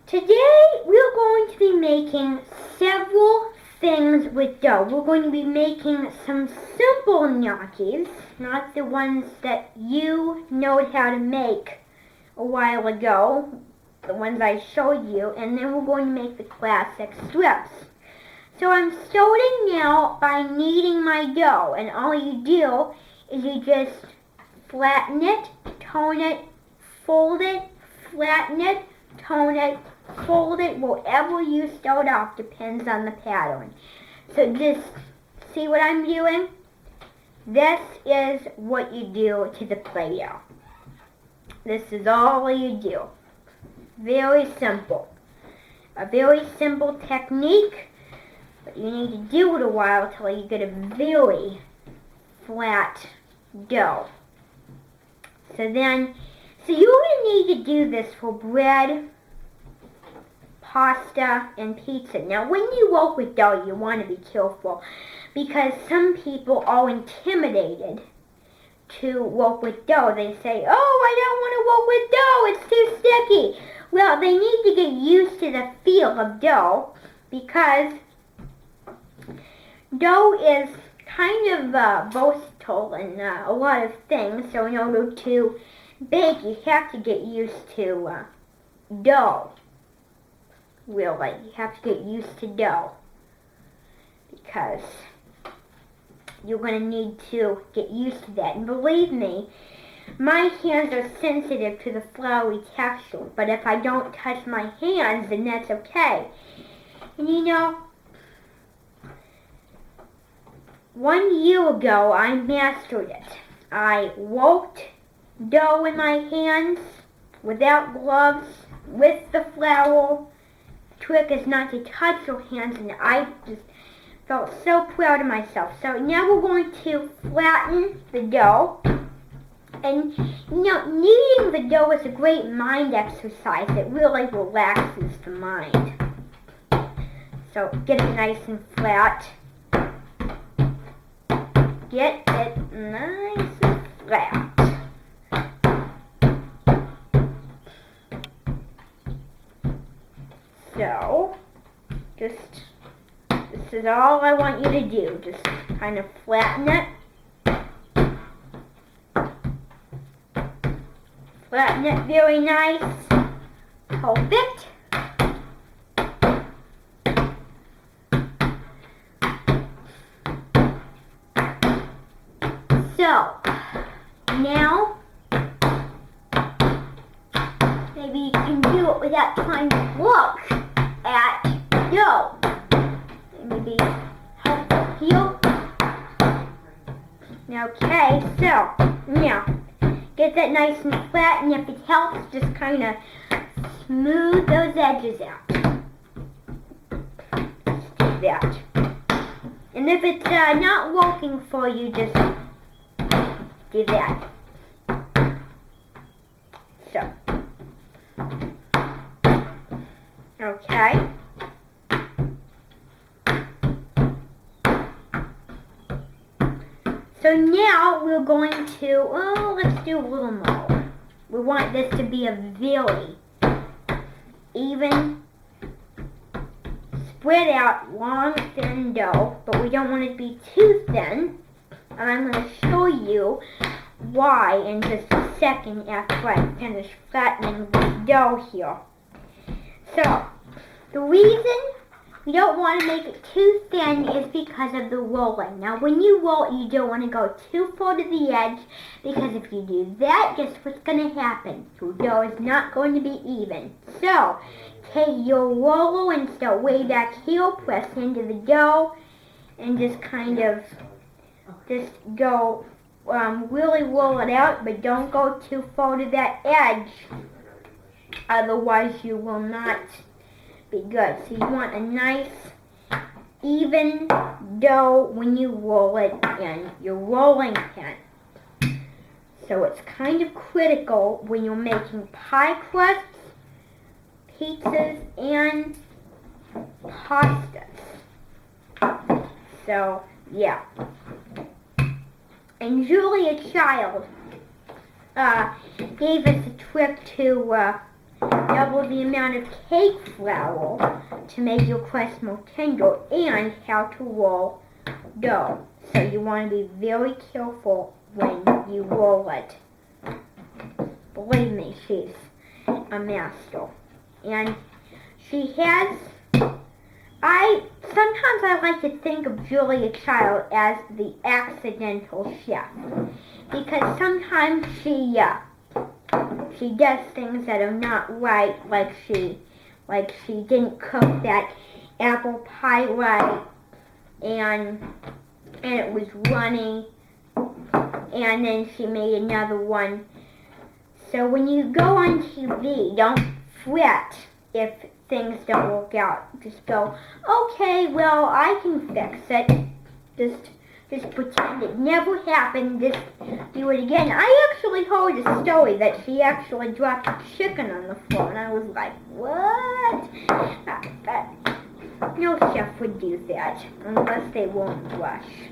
Today we're going to be making several things with dough. We're going to be making some simple gnocchis, not the ones that you know how to make a while ago, the ones I showed you, and then we're going to make the classic strips. So I'm starting now by kneading my dough, and all you do is you just flatten it, tone it, fold it, flatten it, tone it, fold it, wherever you start off depends on the pattern. So just see what I'm doing? This is what you do to the Play-Doh. This is all you do. Very simple. A very simple technique, but you need to do it a while till you get a very flat dough. So you're going to need to do this for bread, pasta, and pizza. Now, when you work with dough, you want to be careful because some people are intimidated to work with dough. They say, oh, I don't want to work with dough, it's too sticky. Well, they need to get used to the feel of dough because dough is kind of versatile in a lot of things. So in order to bake, you have to get used to dough. Really, you have to get used to dough because you're going to need to get used to that. And believe me, my hands are sensitive to the floury texture, but if I don't touch my hands, then that's okay. And you know, 1 year ago, I mastered it. I worked dough in my hands without gloves, with the flour. The trick is not to touch your hands, and I just felt so proud of myself. So now we're going to flatten the dough. And you know, kneading the dough is a great mind exercise. It really relaxes the mind. So get it nice and flat. Get it nice and flat. So, this is all I want you to do. Just kind of flatten it. Flatten it very nice. Perfect. So, now, maybe you can do it without trying to look at dough. Maybe helpful here. Okay, so now get that nice and flat, and if it helps, just kind of smooth those edges out. Just do that. And if it's not working for you, just do that. So, okay. So now we're going to, let's do a little more. We want this to be a very even, spread out, long, thin dough, but we don't want it to be too thin. And I'm going to show you why in just a second after I finish flattening this dough here. So, the reason you don't want to make it too thin is because of the rolling. Now, when you roll, you don't want to go too far to the edge, because if you do that, guess what's going to happen? Your dough is not going to be even. So, take your roller and start way back here, press into the dough, and just kind of just go, really roll it out, but don't go too far to that edge. Otherwise, you will not be good. So you want a nice, even dough when you roll it in your rolling pin. So it's kind of critical when you're making pie crusts, pizzas, and pastas. So, yeah. And Julia Child gave us a trick to double the amount of cake flour to make your crust more tender, and how to roll dough. So you want to be very careful when you roll it. Believe me, she's a master. And she has, sometimes I like to think of Julia Child as the accidental chef. Because sometimes she does things that are not right, like she didn't cook that apple pie right, and it was runny, and then she made another one. So when you go on TV, don't fret if things don't work out. Just go, okay, well, I can fix it. Just pretend it never happened. Just do it again. I actually heard a story that she actually dropped a chicken on the floor, and I was like, what? No chef would do that unless they won't rush.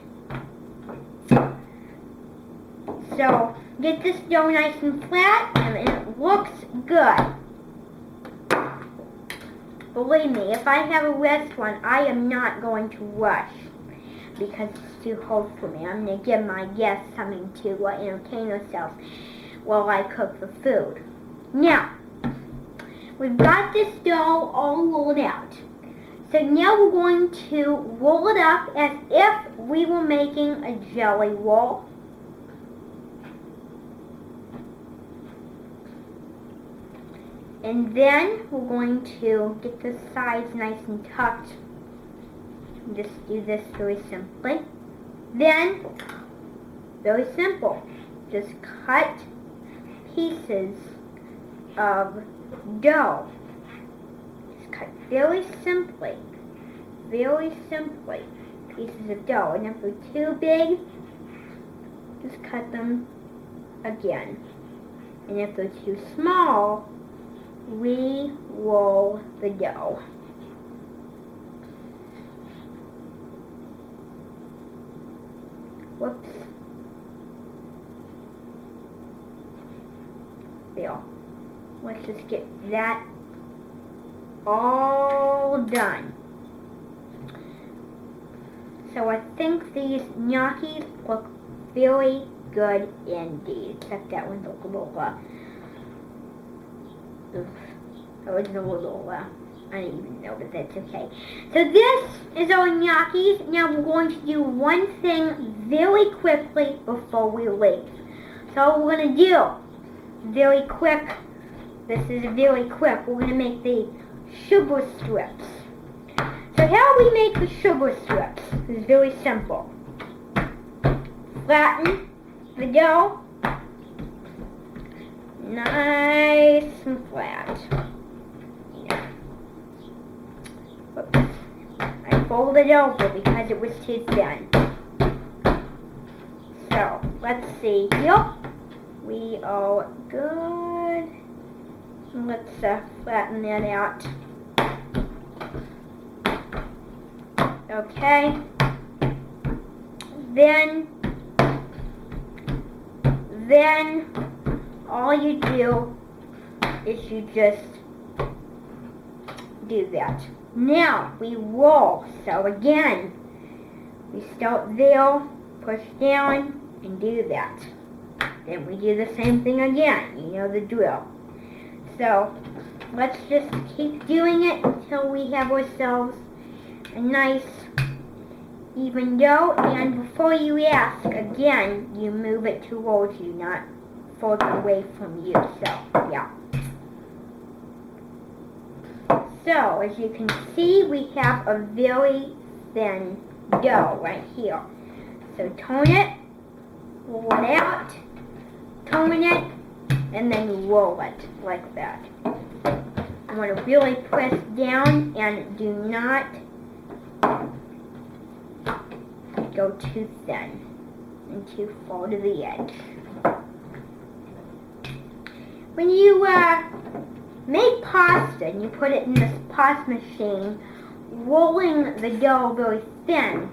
So get this dough nice and flat, and it looks good. Believe me, if I have a restaurant, I am not going to rush because it's too hard for me. I'm going to give my guests something to entertain themselves while I cook the food. Now, we've got this dough all rolled out. So now we're going to roll it up as if we were making a jelly roll. And then we're going to get the sides nice and tucked. Just do this very simply. Then, very simple, just cut pieces of dough. Just cut very simply, pieces of dough. And if they're too big, just cut them again. And if they're too small, re-roll the dough. Whoops. There. Let's just get that all done. So I think these gnocchis look very good indeed. Except that one's a little, I didn't even know, but that's okay. So this is our gnocchis. Now we're going to do one thing very quickly before we leave. So we're going to do very quick. This is very quick. We're going to make the sugar strips. So how we make the sugar strips is very simple. Flatten the dough nice and flat. Whoops. I folded it over because it was too thin. So, let's see here. We are good. Let's flatten that out. Okay. Then all you do is you just do that. Now we roll. So again, we start there, push down, and do that. Then we do the same thing again. You know the drill. So let's just keep doing it until we have ourselves a nice even dough. And before you ask, again, you move it towards you, not further away from you. So, yeah. So, as you can see, we have a very thin dough right here. So, turn it, roll it out, turn it, and then roll it like that. You want to really press down and do not go too thin and too far to the edge. When you make pasta and you put it in this pasta machine, rolling the dough very thin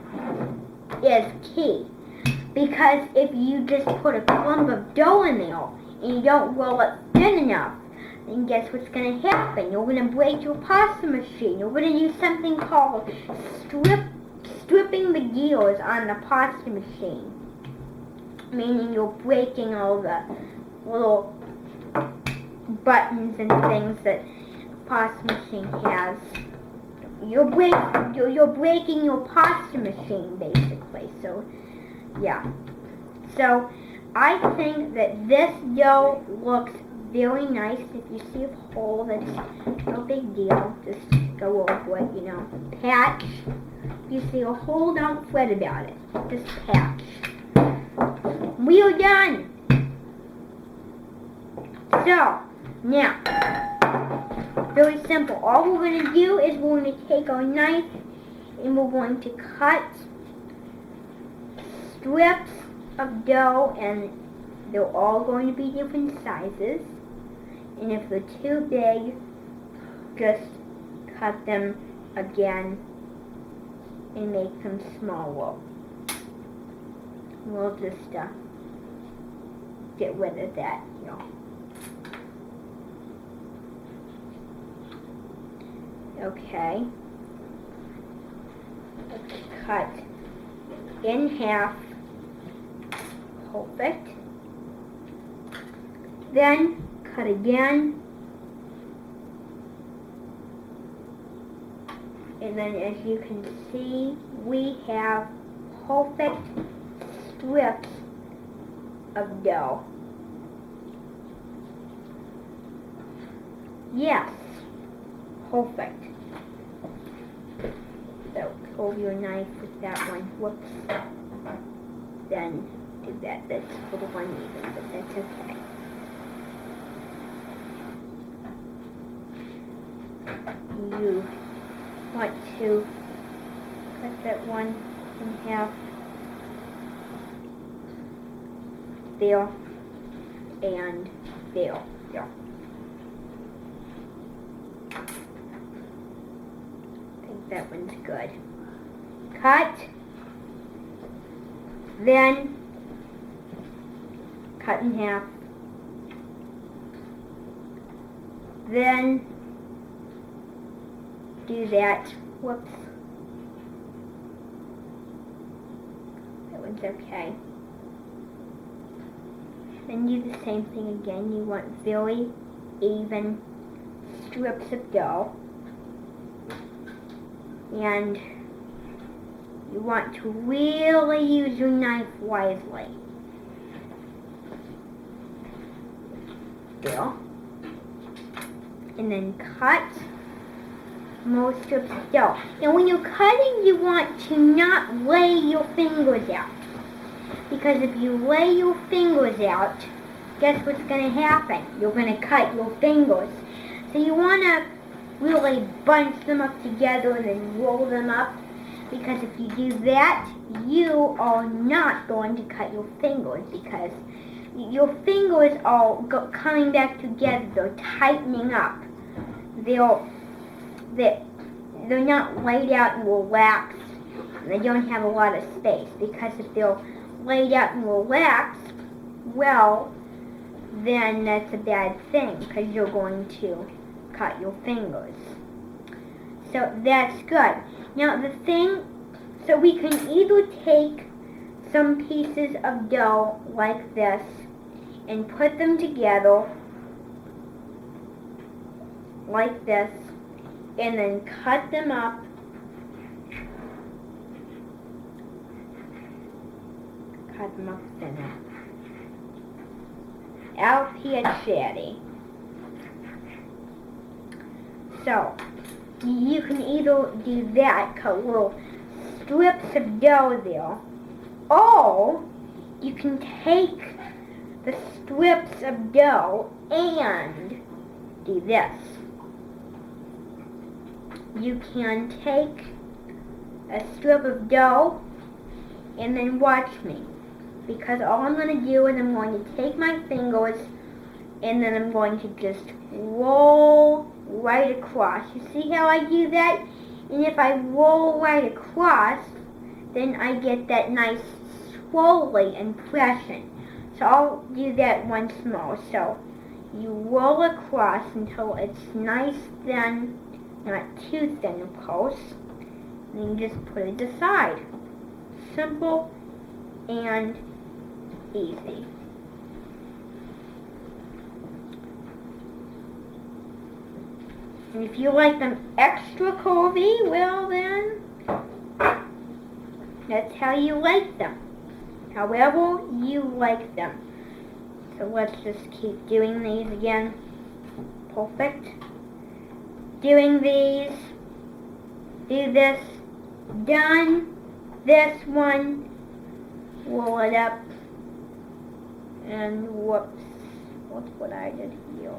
is key. Because if you just put a clump of dough in there and you don't roll it thin enough, then guess what's going to happen? You're going to break your pasta machine. You're going to use something called stripping the gears on the pasta machine. Meaning you're breaking all the little buttons and things that a pasta machine has. You're breaking your pasta machine, basically. So, yeah. So, I think that this dough looks very nice. If you see a hole, that's no big deal. Just go over it, you know. Patch. If you see a hole, don't fret about it. Just patch. We are done. So, now, very simple. All we're going to do is we're going to take our knife and we're going to cut strips of dough, and they're all going to be different sizes. And if they're too big, just cut them again and make them smaller. We'll just get rid of that, you know. Okay. Let's cut in half. Perfect. Then cut again. And then as you can see, we have perfect strips of dough. Yes, perfect. So hold your knife with that one. Whoops. Then do that. That's a little uneven, but that's okay. You want to cut that one in half. There and there. Yeah. I think that one's good. Cut. Then cut in half. Then do that. Whoops. That one's okay. Then do the same thing again. You want very even strips of dough. And you want to really use your knife wisely. There. And then cut more strips of dough. Now when you're cutting, you want to not lay your fingers out. Because if you lay your fingers out, guess what's going to happen? You're going to cut your fingers. So you want to really bunch them up together and then roll them up. Because if you do that, you are not going to cut your fingers. Because your fingers are coming back together. They're tightening up. They're not laid out and relaxed. They don't have a lot of space. Because if they're laid out and relaxed, well, then that's a bad thing because you're going to cut your fingers. So that's good. Now the thing, so we can either take some pieces of dough like this and put them together like this and then cut them up thinner. Out here, Chatty. So, you can either do that, cut little strips of dough there, or you can take the strips of dough and do this. You can take a strip of dough and then watch me. Because all I'm going to do is I'm going to take my fingers and then I'm going to just roll right across. You see how I do that? And if I roll right across, then I get that nice swirly impression. So I'll do that once more. So you roll across until it's nice thin, not too thin of course, and you just put it aside. Simple and easy. And if you like them extra curvy, well then, that's how you like them. However you like them. So let's just keep doing these again. Perfect. Doing these. Do this. Done. This one. Roll it up. And whoops. What's what I did here?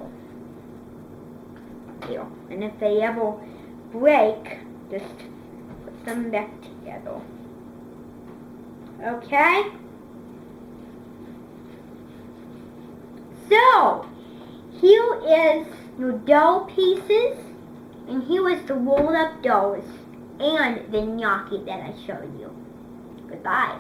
Here. And if they ever break, just put them back together. Okay? So, here is your dough pieces, and here is the rolled up doughs, and the gnocchi that I showed you. Goodbye.